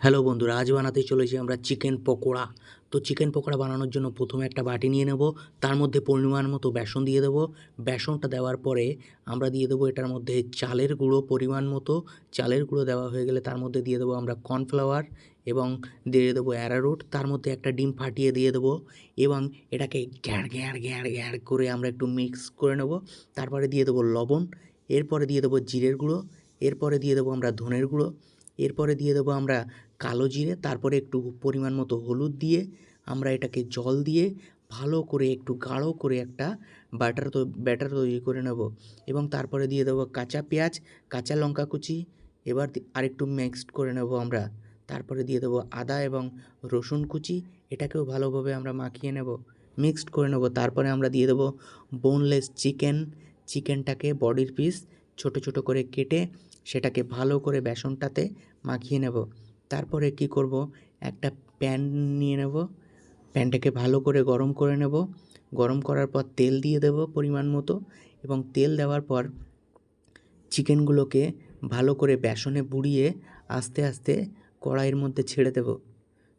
Hello বন্ধুরা, আজ বানাতে চলেছি আমরা চিকেন পকোড়া। তো চিকেন পকোড়া বানানোর জন্য প্রথমে একটা বাটি নিয়ে নেব, তার মধ্যে পরিমাণ মতো বেসন দিয়ে দেবো। বেসনটা দেওয়ার পরে আমরা দিয়ে দেবো এটার মধ্যে চালের গুঁড়ো পরিমাণ মতো। চালের গুঁড়ো দেওয়া হয়ে গেলে তার মধ্যে দিয়ে দেবো আমরা কর্নফ্লাওয়ার এবং দিয়ে দেবো অ্যারারুট, তার মধ্যে একটা ডিম ফাটিয়ে দিয়ে দেবো এবং এটাকে গ্যাঁড় গ্যাঁড় গ্যাঁড় গ্যাঁড় করে আমরা একটু মিক্স করে নেব। তারপরে দিয়ে দেবো লবণ, এরপরে দিয়ে দেবো জিরের গুঁড়ো, এরপরে দিয়ে দেবো আমরা ধনের গুঁড়ো, এরপরে দিয়ে দেবো আমরা কালো জিরে, তারপরে একটু পরিমাণ মতো হলুদ দিয়ে আমরা এটাকে জল দিয়ে ভালো করে একটু গাঢ় করে একটা ব্যাটার তৈরি করে নেব এবং তারপরে দিয়ে দেবো কাঁচা পেঁয়াজ, কাঁচা লঙ্কা কুচি। এবার আরেকটু মিক্সড করে নেব আমরা। তারপরে দিয়ে দেবো আদা এবং রসুন কুচি, এটাকেও ভালোভাবে আমরা মাখিয়ে নেব, মিক্সড করে নেব। তারপরে আমরা দিয়ে দেবো বোনলেস চিকেনটাকে বডির পিস ছোট ছোট করে কেটে সেটাকে ভালো করে বেসনটাতে মাখিয়ে নেব। তারপরে কি করব, একটা প্যান নিয়ে নেব, প্যানটাকে ভালো করে গরম করে নেব। গরম করার পর তেল দিয়ে দেব পরিমাণ মতো এবং তেল দেওয়ার পর চিকেনগুলোকে ভালো করে বেসনে বুড়িয়ে আস্তে আস্তে কড়াইয়ের মধ্যে ছেড়ে দেব।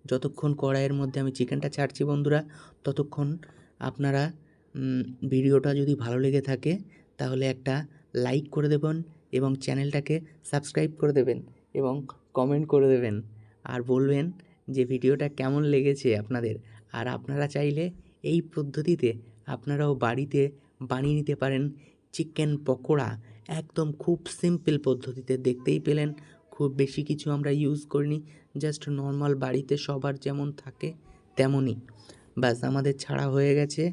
যতক্ষণ কড়াইয়ের মধ্যে আমি চিকেনটা ছাড়ছি বন্ধুরা, ততক্ষণ আপনারা ভিডিওটা যদি ভালো লেগে থাকে তাহলে একটা লাইক করে দেবেন এবং চ্যানেলটাকে সাবস্ক্রাইব করে দেবেন এবং কমেন্ট করে দেবেন আর বলবেন যে ভিডিওটা কেমন লেগেছে আপনাদের। আর আপনারা চাইলে এই পদ্ধতিতে আপনারাও বাড়িতে বানিয়ে নিতে পারেন চিকেন পকোড়া, একদম খুব সিম্পল পদ্ধতিতে। দেখতেই পেলেন খুব বেশি কিছু আমরা ইউজ করিনি, জাস্ট নর্মাল বাড়িতে সবার যেমন থাকে তেমনই। ব্যাস আমাদের ছাড়া হয়ে গেছে।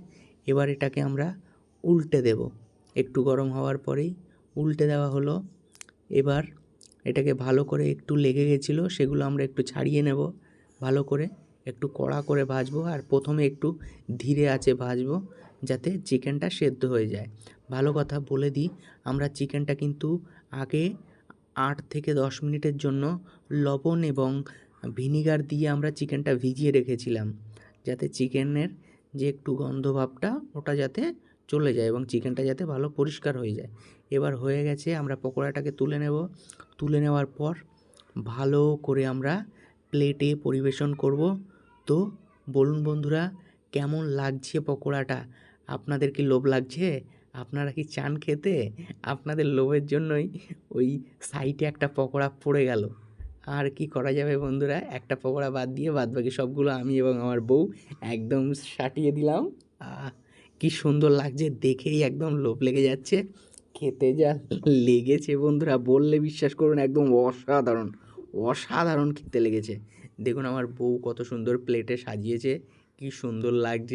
এবার এটাকে আমরা উল্টে দেব, একটু গরম হওয়ার পরেই উল্টে দেওয়া হলো। এবার এটাকে ভালো করে একটু লেগে গেছিলো, সেগুলো আমরা একটু ছাড়িয়ে নেব, ভালো করে একটু কড়া করে ভাজবো আর প্রথমে একটু ধীরে আঁচে ভাজবো যাতে চিকেনটা সেদ্ধ হয়ে যায়। ভালো কথা বলে দিই, আমরা চিকেনটা কিন্তু আগে 8 থেকে 10 মিনিটের জন্য লবণ এবং ভিনিগার দিয়ে আমরা চিকেনটা ভিজিয়ে রেখেছিলাম, যাতে চিকেনের যে একটু গন্ধ ভাবটা ওটা যাতে চলে যায় এবং চিকেনটা যাতে ভালো পরিষ্কার হয়ে যায়। এবার হয়ে গেছে, আমরা পকোড়াটাকে তুলে নেব। তুলে নেওয়ার পর ভালো করে আমরা প্লেটে পরিবেশন করব। তো বলুন বন্ধুরা, কেমন লাগছে পকোড়াটা? আপনাদের কি লোভ লাগছে? আপনারা কি চান খেতে? আপনাদের লোভের জন্যই ওই সাইডে একটা পকোড়া পড়ে গেল। আর কি করা যাবে বন্ধুরা, একটা পকোড়া বাদ দিয়ে বাদবাকি সবগুলো আমি এবং আমার বউ একদম সাটিয়ে দিলাম। কি সুন্দর লাগছে, দেখেই একদম লোভ লেগে যাচ্ছে। খেতে যা লেগেছে বন্ধুরা, বললে বিশ্বাস করুন, একদম অসাধারণ অসাধারণ খেতে লেগেছে। দেখুন আমার বউ কত সুন্দর প্লেটে সাজিয়েছে, কি সুন্দর লাগছে।